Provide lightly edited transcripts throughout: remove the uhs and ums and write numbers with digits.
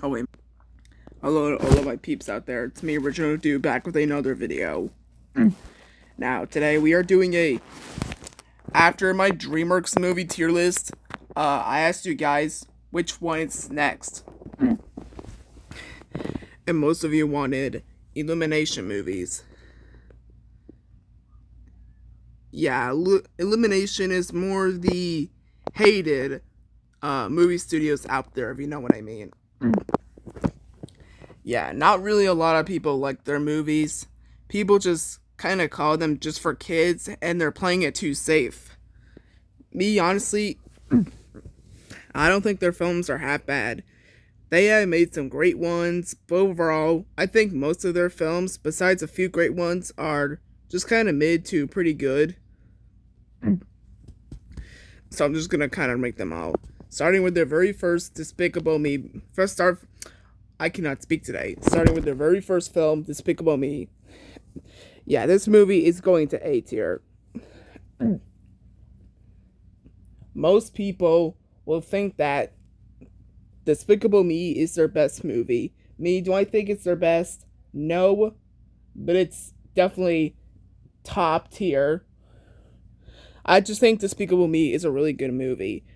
Oh wait. Hello to all of my peeps out there. It's me, Original Dude, back with another video. Now, today we are doing after my DreamWorks movie tier list. I asked you guys which one is next. And most of you wanted Illumination movies. Yeah, Illumination is more the hated movie studios out there, if you know what I mean. Yeah, not really a lot of people like their movies. People just kind of call them just for kids, and they're playing it too safe. Me, honestly, I don't think their films are half bad. They have made some great ones, but overall, I think most of their films, besides a few great ones, are just kind of mid to pretty good. So I'm just gonna kind of make them out. Starting with their very first Despicable Me. I cannot speak today. Starting with their very first film, Despicable Me. Yeah, this movie is going to A tier. Most people will think that Despicable Me is their best movie. Me, do I think it's their best? No, but it's definitely top tier. I just think Despicable Me is a really good movie.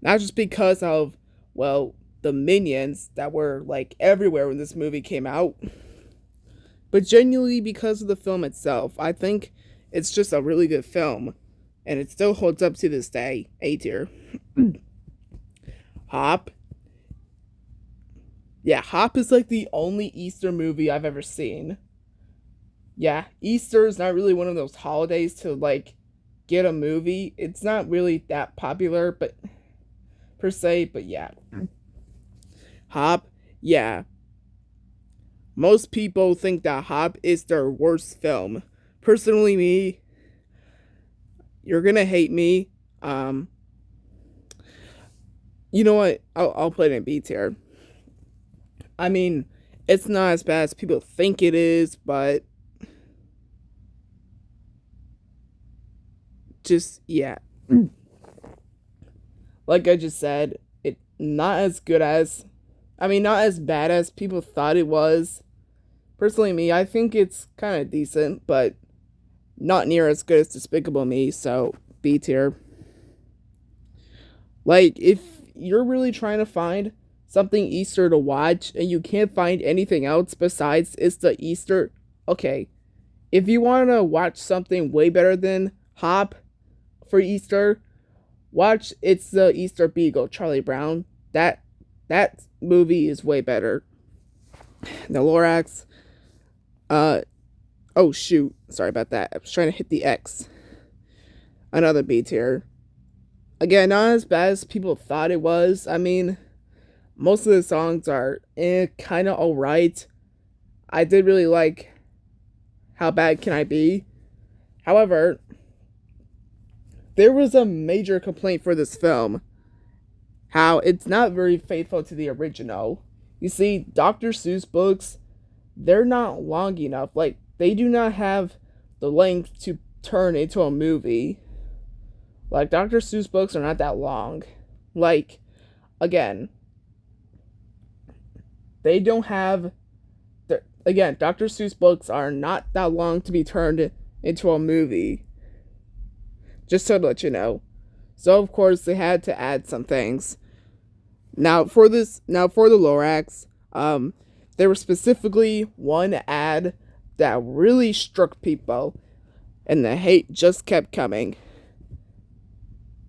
Not just because of, well, the minions that were like everywhere when this movie came out, but genuinely because of the film itself. I think it's just a really good film, and it still holds up to this day. A tier. Hop. Yeah, Hop is like the only Easter movie I've ever seen. Yeah, Easter is not really one of those holidays to like get a movie. It's not really that popular, but per se, but yeah. Hop, yeah. Most people think that Hop is their worst film. Personally, me, you're gonna hate me. You know what? I'll put it in B tier. I mean, it's not as bad as people think it is, but just yeah. Like I just said, it not as good as, not as bad as people thought it was. Personally, me, I think it's kind of decent, but not near as good as Despicable Me, so B tier. Like, if you're really trying to find something Easter to watch and you can't find anything else besides it's the Easter, okay. If you want to watch something way better than Hop for Easter, watch It's the Easter Beagle, Charlie Brown. That movie is way better. The Lorax. Oh shoot. Sorry about that. I was trying to hit the X. Another B tier. Again, not as bad as people thought it was. I mean, most of the songs are kind of alright. I did really like How Bad Can I Be? However, there was a major complaint for this film. How it's not very faithful to the original. You see, Dr. Seuss books, they're not long enough. Like, they do not have the length to turn into a movie. Like, Dr. Seuss books are not that long. Like, again, they don't have... Again, Dr. Seuss books are not that long to be turned into a movie. Just to let you know. So, of course, they had to add some things. Now, for the Lorax, there was specifically one ad that really struck people, and the hate just kept coming.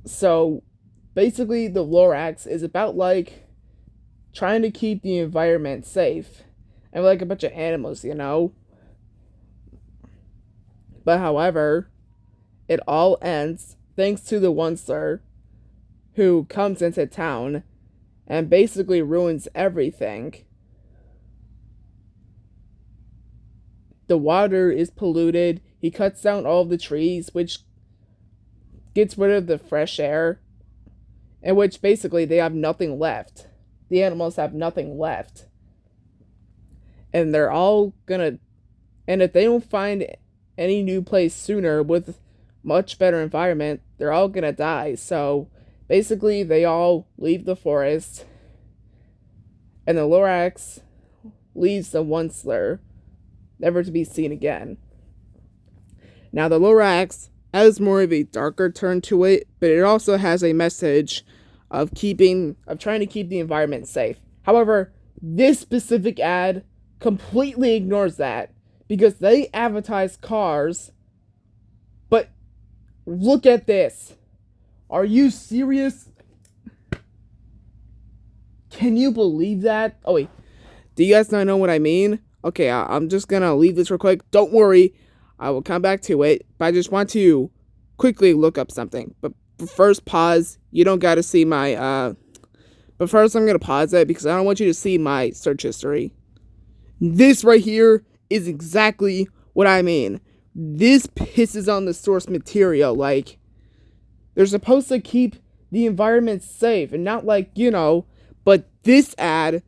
So, basically, the Lorax is about, like, trying to keep the environment safe, and like a bunch of animals, you know? But however, it all ends thanks to the one sir who comes into town and basically ruins everything. The water is polluted. He cuts down all of the trees, which gets rid of the fresh air, in which basically they have nothing left. The animals have nothing left. And they're all gonna... And if they don't find any new place sooner with much better environment, they're all gonna die. So basically, they all leave the forest and the Lorax leaves the one slur, never to be seen again. Now, the Lorax has more of a darker turn to it, but it also has a message of trying to keep the environment safe. However, this specific ad completely ignores that because they advertise cars. But look at this. Are you serious? Can you believe that? Oh wait, do you guys not know what I mean? Okay, I'm just gonna leave this real quick. Don't worry, I will come back to it. But I just want to quickly look up something. But first, pause. You don't gotta see my But first, I'm gonna pause it because I don't want you to see my search history. This right here is exactly what I mean. This pisses on the source material. Like, they're supposed to keep the environment safe and not but this ad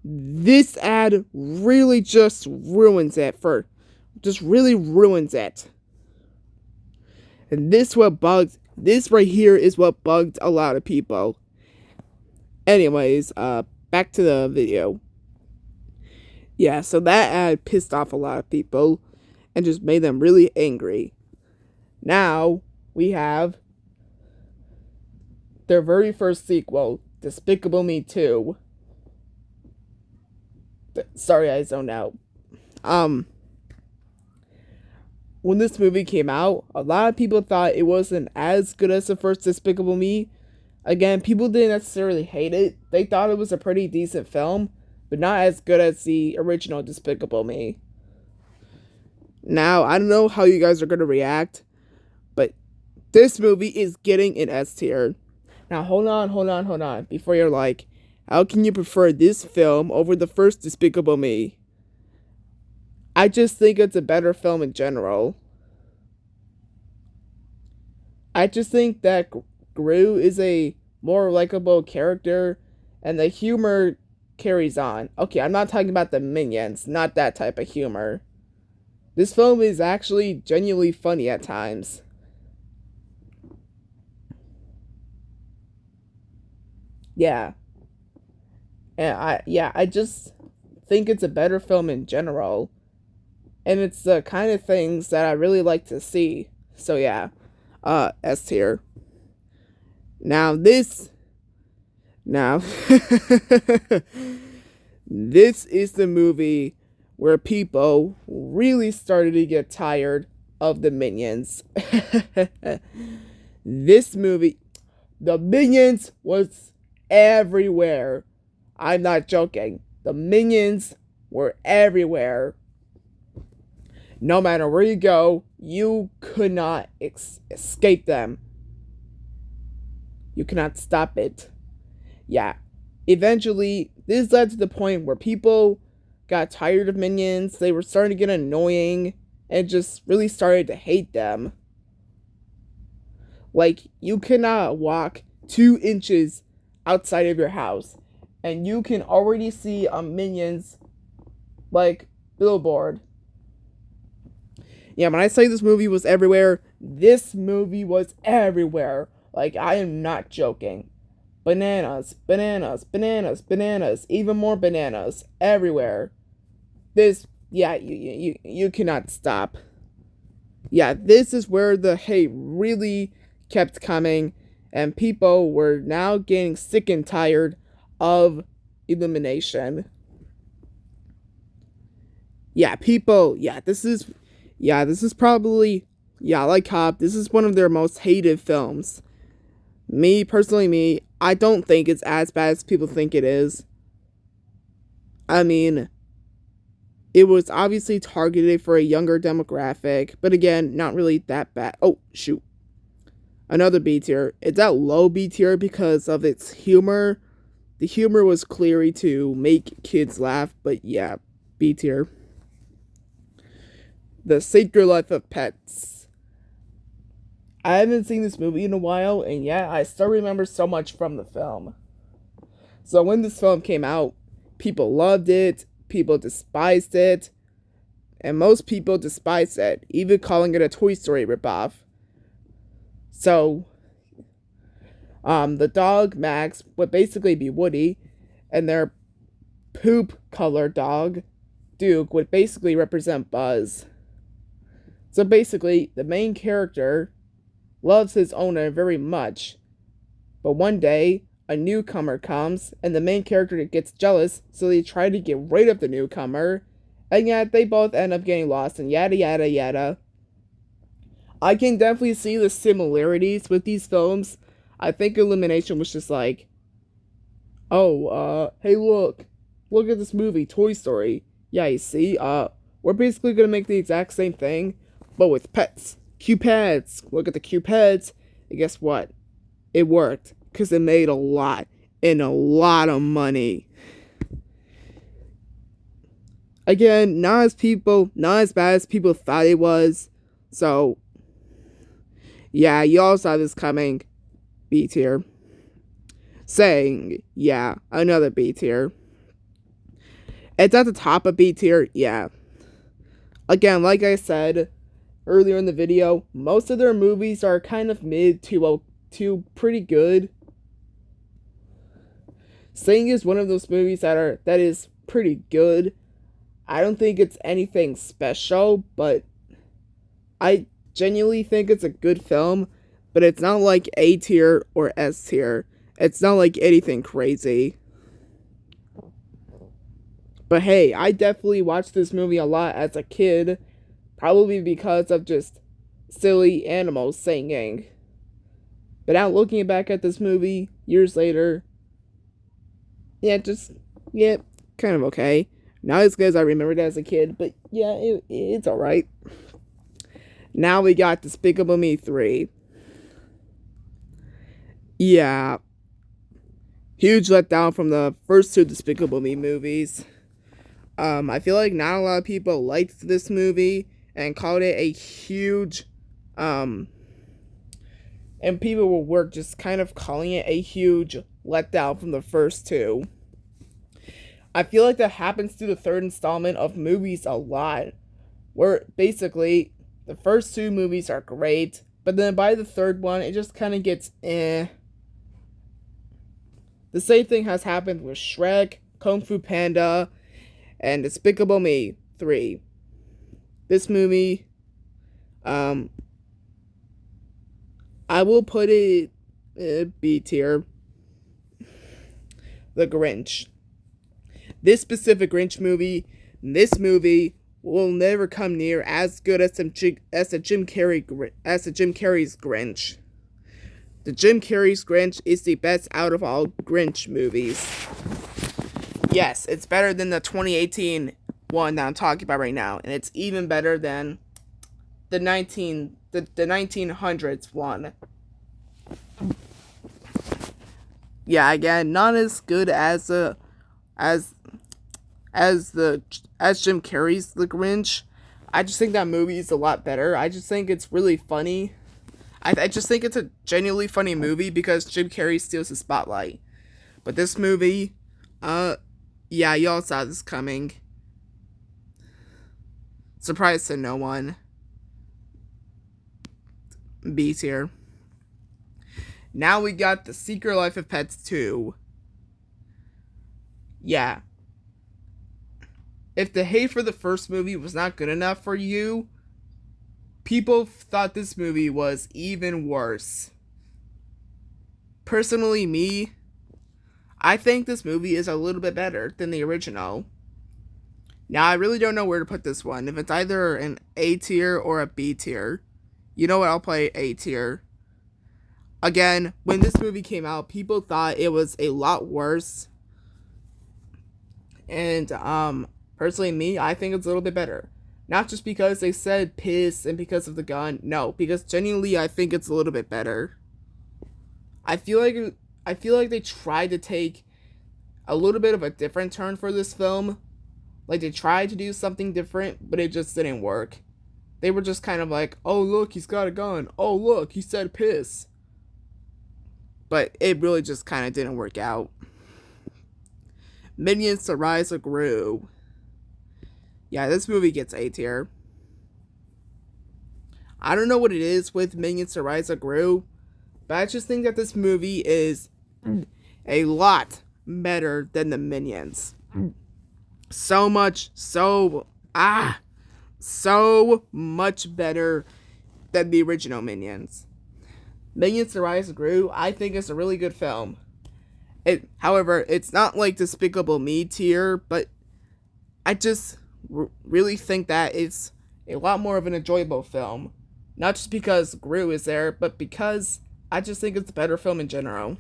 really just ruins it really ruins it. And this right here is what bugged a lot of people. Anyways, back to the video. Yeah, so that ad pissed off a lot of people and just made them really angry. Now, we have their very first sequel, Despicable Me 2. Sorry, I zoned out. When this movie came out, a lot of people thought it wasn't as good as the first Despicable Me. Again, people didn't necessarily hate it. They thought it was a pretty decent film, but not as good as the original Despicable Me. Now, I don't know how you guys are going to react, but this movie is getting an S tier. Now, hold on, before you're like, how can you prefer this film over the first Despicable Me? I just think it's a better film in general. I just think that Gru is a more likable character, and the humor carries on. Okay, I'm not talking about the minions, not that type of humor. This film is actually genuinely funny at times. Yeah. And I just think it's a better film in general. And it's the kind of things that I really like to see. So yeah, S tier. Now this is the movie where people really started to get tired of the minions. This movie, the minions was everywhere. I'm not joking. The minions were everywhere. No matter where you go, you could not escape them. You cannot stop it. Yeah. Eventually, this led to the point where people got tired of minions. They were starting to get annoying and just really started to hate them. Like, you cannot walk 2 inches outside of your house and you can already see a minion's billboard. Yeah, when I say this movie was everywhere, this movie was everywhere. Like, I am not joking. Bananas, bananas, bananas, bananas, even more bananas everywhere. You cannot stop. Yeah, this is where the hate really kept coming, and people were now getting sick and tired of Illumination. This is probably, like Hop, this is one of their most hated films. Me, I don't think it's as bad as people think it is. I mean, it was obviously targeted for a younger demographic, but again, not really that bad. Oh, shoot. Another B tier. It's at low B tier because of its humor. The humor was clearly to make kids laugh, but yeah, B tier. The Sacred Life of Pets. I haven't seen this movie in a while, and yeah, I still remember so much from the film. So when this film came out, people loved it, people despised it, and most people despised it, even calling it a Toy Story ripoff. So, the dog, Max, would basically be Woody, and their poop color dog, Duke, would basically represent Buzz. So basically, the main character loves his owner very much, but one day, a newcomer comes, and the main character gets jealous, so they try to get rid of the newcomer, and yet they both end up getting lost, and yada yada yada. I can definitely see the similarities with these films. I think Illumination was just like, oh, hey look at this movie, Toy Story. Yeah, you see, we're basically gonna make the exact same thing, but with pets. Cupids. Look at the Cupids, and guess what? It worked, because it made a lot of money. Again, not as bad as people thought it was. So, yeah, you all saw this coming. B tier. Saying, yeah, another B tier. It's at the top of B tier, yeah. Again, like I said earlier in the video, most of their movies are kind of mid to pretty good. Sing is one of those movies that is pretty good. I don't think it's anything special, but I genuinely think it's a good film, but it's not like A tier or S tier. It's not like anything crazy. But hey, I definitely watched this movie a lot as a kid, probably because of just silly animals singing. But now looking back at this movie years later, yeah, kind of okay. Not as good as I remembered as a kid, but yeah, it's alright. Now we got Despicable Me 3. Yeah. Huge letdown from the first two Despicable Me movies. I feel like not a lot of people liked this movie and called it a huge, and people were just kind of calling it a huge letdown from the first two. I feel like that happens to the third installment of movies a lot, where basically the first two movies are great, but then by the third one, it just kind of gets eh. The same thing has happened with Shrek, Kung Fu Panda, and Despicable Me 3. This movie, I will put it B tier. The Grinch. This specific Grinch movie, this movie will never come near as good as the Jim Carrey's Grinch. The Jim Carrey's Grinch is the best out of all Grinch movies. Yes, it's better than the 2018 one that I'm talking about right now, and it's even better than the 1900s one. Yeah, again, not as good as Jim Carrey's The Grinch. I just think that movie is a lot better. I just think it's really funny. I just think it's a genuinely funny movie because Jim Carrey steals the spotlight. But this movie, yeah, y'all saw this coming. Surprise to no one. B tier. Now we got The Secret Life of Pets 2. Yeah. If the hate for the first movie was not good enough for you, people thought this movie was even worse. Personally, me, I think this movie is a little bit better than the original. Now, I really don't know where to put this one. If it's either an A tier or a B tier. You know what? I'll play A tier. Again, when this movie came out, people thought it was a lot worse. And, personally, me, I think it's a little bit better. Not just because they said piss and because of the gun. No, because genuinely, I think it's a little bit better. I feel like they tried to take a little bit of a different turn for this film. Like, they tried to do something different, but it just didn't work. They were just kind of like, oh, look, he's got a gun. Oh, look, he said piss. But it really just kind of didn't work out. Minions: The Rise of Gru. Yeah, this movie gets A tier. I don't know what it is with Minions: The Rise of Gru, but I just think that this movie is a lot better than the Minions. so much, so much better than the original Minions. Minions: The Rise of Gru, I think it's a really good film. However, it's not like Despicable Me tier, but I just really think that it's a lot more of an enjoyable film. Not just because Gru is there, but because I just think it's a better film in general.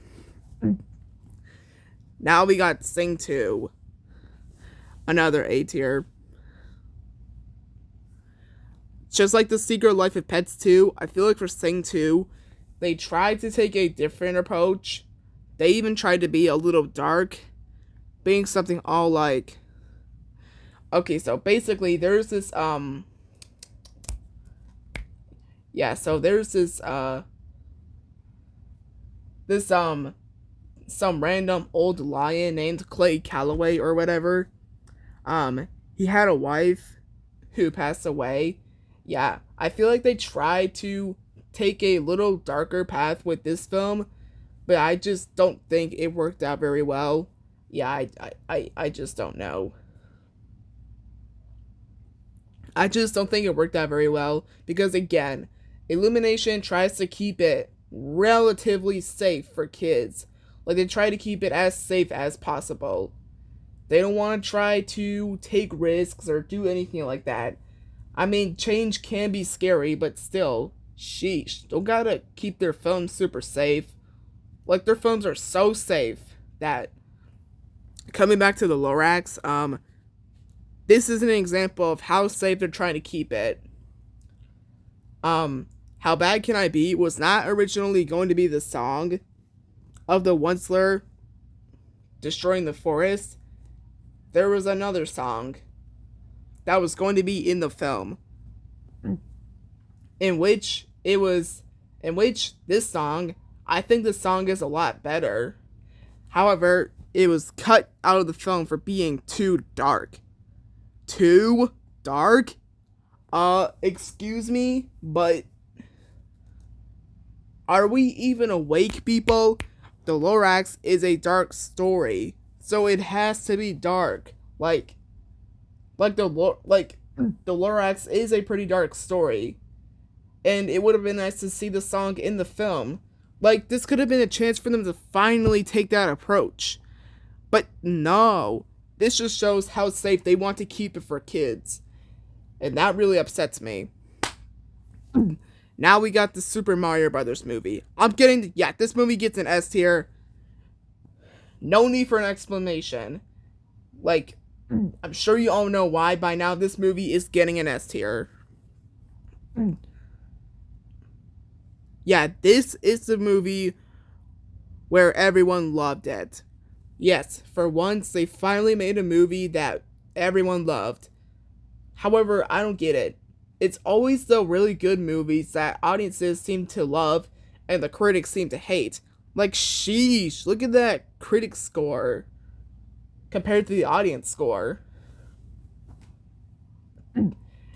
Now we got Sing 2, another A tier. Just like The Secret Life of Pets 2, I feel like for Sing 2, they tried to take a different approach. They even tried to be a little dark, being something all like... Okay, so basically there's this, yeah, so there's this, some random old lion named Clay Calloway or whatever. He had a wife who passed away. Yeah, I feel like they tried to take a little darker path with this film, but I just don't think it worked out very well. Yeah, I just don't know. I just don't think it worked out very well because, again, Illumination tries to keep it relatively safe for kids. Like, they try to keep it as safe as possible. They don't want to try to take risks or do anything like that. I mean, change can be scary, but still, sheesh, don't gotta keep their films super safe. Like, their films are so safe that, coming back to the Lorax, this is an example of how safe they're trying to keep it. How Bad Can I Be was not originally going to be the song of the Onceler destroying the forest. There was another song that was going to be in the film, in which this song, I think the song is a lot better. However, it was cut out of the film for being too dark. Too dark? Excuse me, but are we even awake, people? The Lorax is a dark story, so it has to be dark. The Lorax is a pretty dark story, and it would have been nice to see the song in the film. Like, this could have been a chance for them to finally take that approach, but no. This just shows how safe they want to keep it for kids, and that really upsets me. Now we got the Super Mario Brothers movie. This movie gets an S tier. No need for an explanation. Like, I'm sure you all know why by now. This movie is getting an S tier. Yeah, this is the movie where everyone loved it. Yes, for once, they finally made a movie that everyone loved. However, I don't get it. It's always the really good movies that audiences seem to love and the critics seem to hate. Like, sheesh, look at that critic score compared to the audience score.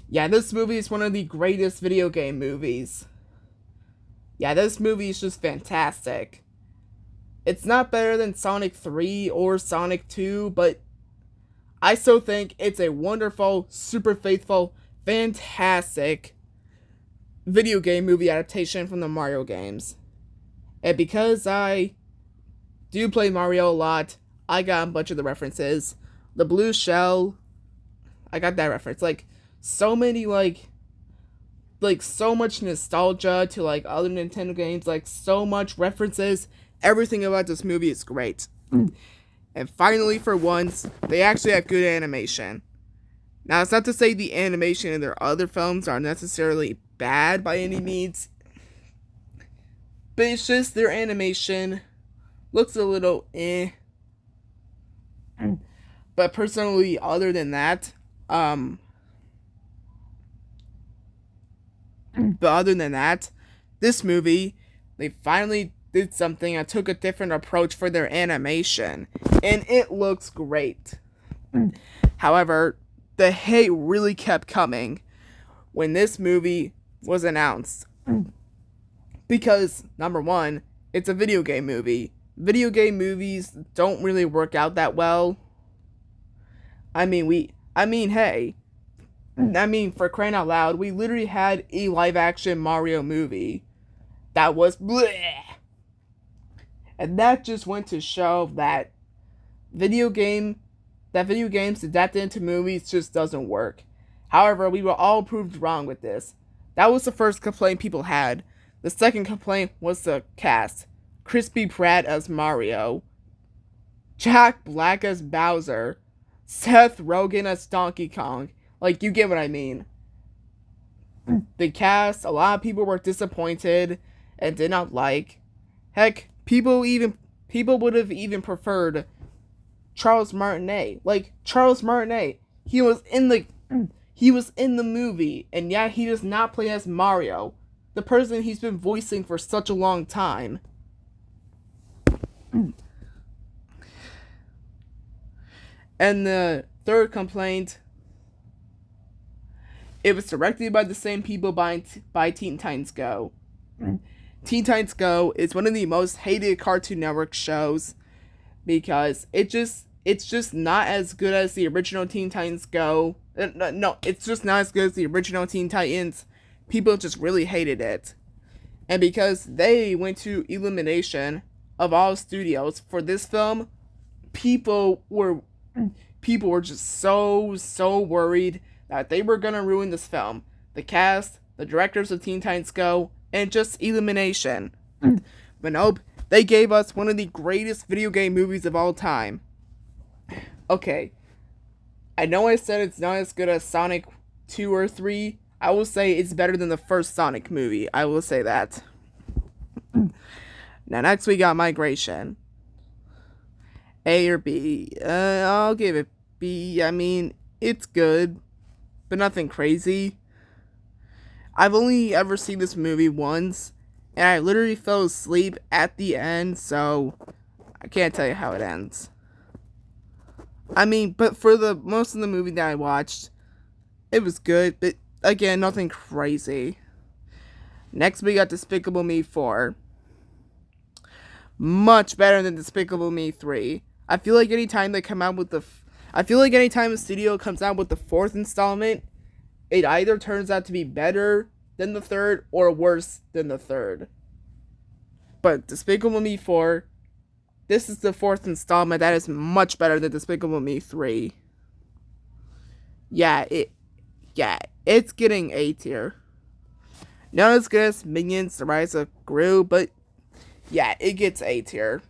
Yeah, this movie is one of the greatest video game movies. Yeah, this movie is just fantastic. It's not better than Sonic 3 or Sonic 2, but I still think it's a wonderful, super faithful, fantastic video game movie adaptation from the Mario games. And because I do play Mario a lot, I got a bunch of the references. The blue shell, I got that reference. So many, so much nostalgia to, other Nintendo games. So much references. Everything about this movie is great. And finally, for once, they actually have good animation. Now, it's not to say the animation in their other films are necessarily bad by any means, but it's just their animation looks a little eh. But personally, other than that, this movie, they finally did something and took a different approach for their animation, and it looks great. However, the hate really kept coming when this movie was announced. Because, number one, it's a video game movie. Video game movies don't really work out that well. Hey, for crying out loud, we literally had a live action Mario movie that was bleh. And that just went to show that video game video games adapted into movies just doesn't work. However, we were all proved wrong with this. That was the first complaint people had. The second complaint was the cast. Crispy Pratt as Mario, Jack Black as Bowser, Seth Rogen as Donkey Kong. Like, you get what I mean. The cast, a lot of people were disappointed and did not like. Heck, people would have even preferred Charles Martinet. Like, Charles Martinet, he was in the movie, and yet he does not play as Mario, the person he's been voicing for such a long time. And the third complaint, it was directed by the same people by Teen Titans Go. Teen Titans Go is one of the most hated Cartoon Network shows because it's just not as good as the original Teen Titans Go. No, it's just not as good as the original Teen Titans. People just really hated it. And because they went to Illumination of all studios for this film, people were just so worried that they were gonna ruin this film. The cast, the directors of Teen Titans Go, and just Illumination. But nope, they gave us one of the greatest video game movies of all time. Okay, I know I said it's not as good as Sonic 2 or 3. I will say it's better than the first Sonic movie. I will say that. Now next we got Migration. A or B? I'll give it B. I mean, it's good, but nothing crazy. I've only ever seen this movie once, and I literally fell asleep at the end, so I can't tell you how it ends. I mean, but for the most of the movie that I watched, it was good, but again, nothing crazy. Next, we got Despicable Me 4. Much better than Despicable Me 3. I feel like anytime a studio comes out with the fourth installment, it either turns out to be better than the third or worse than the third. But Despicable Me 4, this is the fourth installment that is much better than Despicable Me 3. Yeah, it's getting A tier. Not as good as Minions: The Rise of Gru, but yeah, it gets A tier.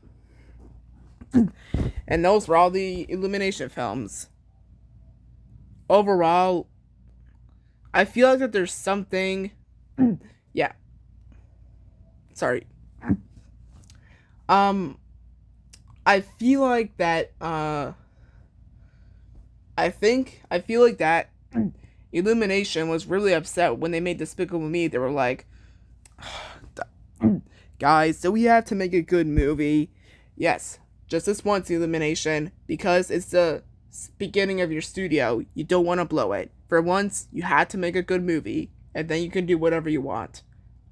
And those were all the Illumination films. Overall, I feel like that there's something... yeah. Sorry. I feel like that, I feel like that Illumination was really upset when they made Despicable Me. They were like, guys, so we have to make a good movie. Yes, just this once, Illumination, because it's the beginning of your studio. You don't want to blow it. For once, you had to make a good movie, and then you can do whatever you want.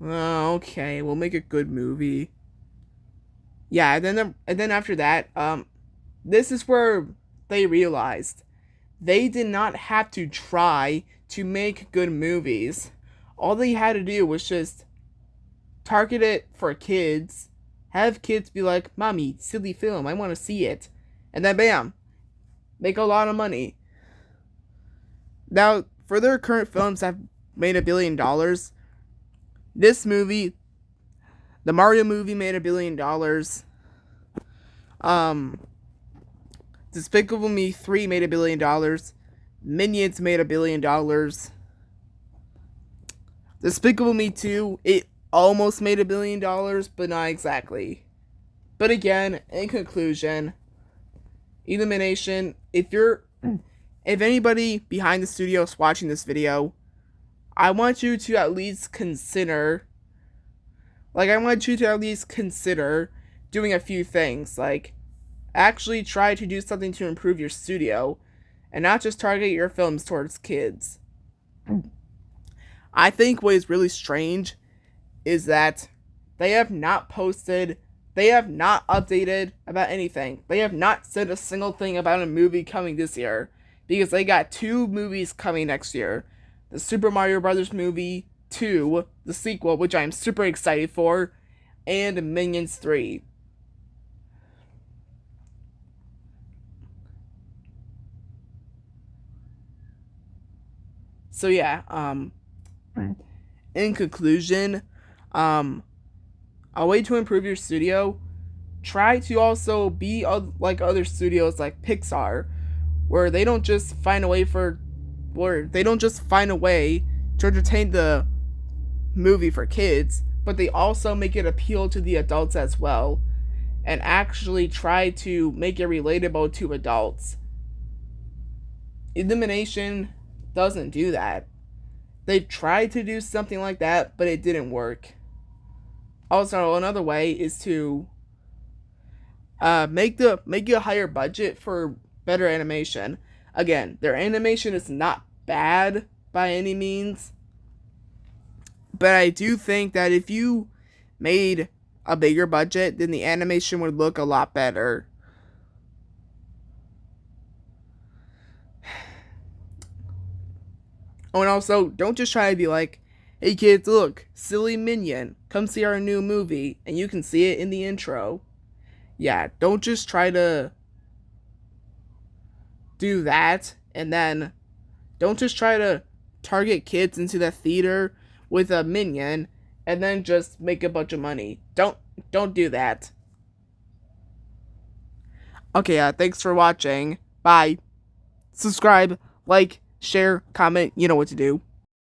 Okay, we'll make a good movie. Yeah, and then after that, this is where they realized they did not have to try to make good movies. All they had to do was just target it for kids, have kids be like, "Mommy, silly film, I want to see it," and then bam, make a lot of money. Now, for their current films that have made $1 billion, this movie, the Mario movie, made $1 billion. Despicable Me 3 made $1 billion. Minions made $1 billion. Despicable Me 2, it almost made $1 billion, but not exactly. But again, in conclusion, Illumination, if anybody behind the studio is watching this video, I want you to at least consider doing a few things, like actually try to do something to improve your studio and not just target your films towards kids. I think what is really strange is that they have not updated about anything. They have not said a single thing about a movie coming this year. because they got 2 movies coming next year. The Super Mario Brothers movie 2, the sequel, which I'm super excited for, and Minions 3. So yeah, in conclusion, a way to improve your studio, try to also be like other studios like Pixar, where they don't just find a way to entertain the movie for kids, but they also make it appeal to the adults as well, and actually try to make it relatable to adults. Illumination doesn't do that. They've tried to do something like that, but it didn't work. Also, another way is to make a higher budget for better animation. Again, their animation is not bad by any means, but I do think that if you made a bigger budget, then the animation would look a lot better. Oh, and also, don't just try to be like, hey kids, look, silly minion, come see our new movie, and you can see it in the intro. Yeah, don't just try to do that, and then don't just try to target kids into the theater with a minion, and then just make a bunch of money. Don't do that. Okay, thanks for watching. Bye. Subscribe, like, share, comment, you know what to do.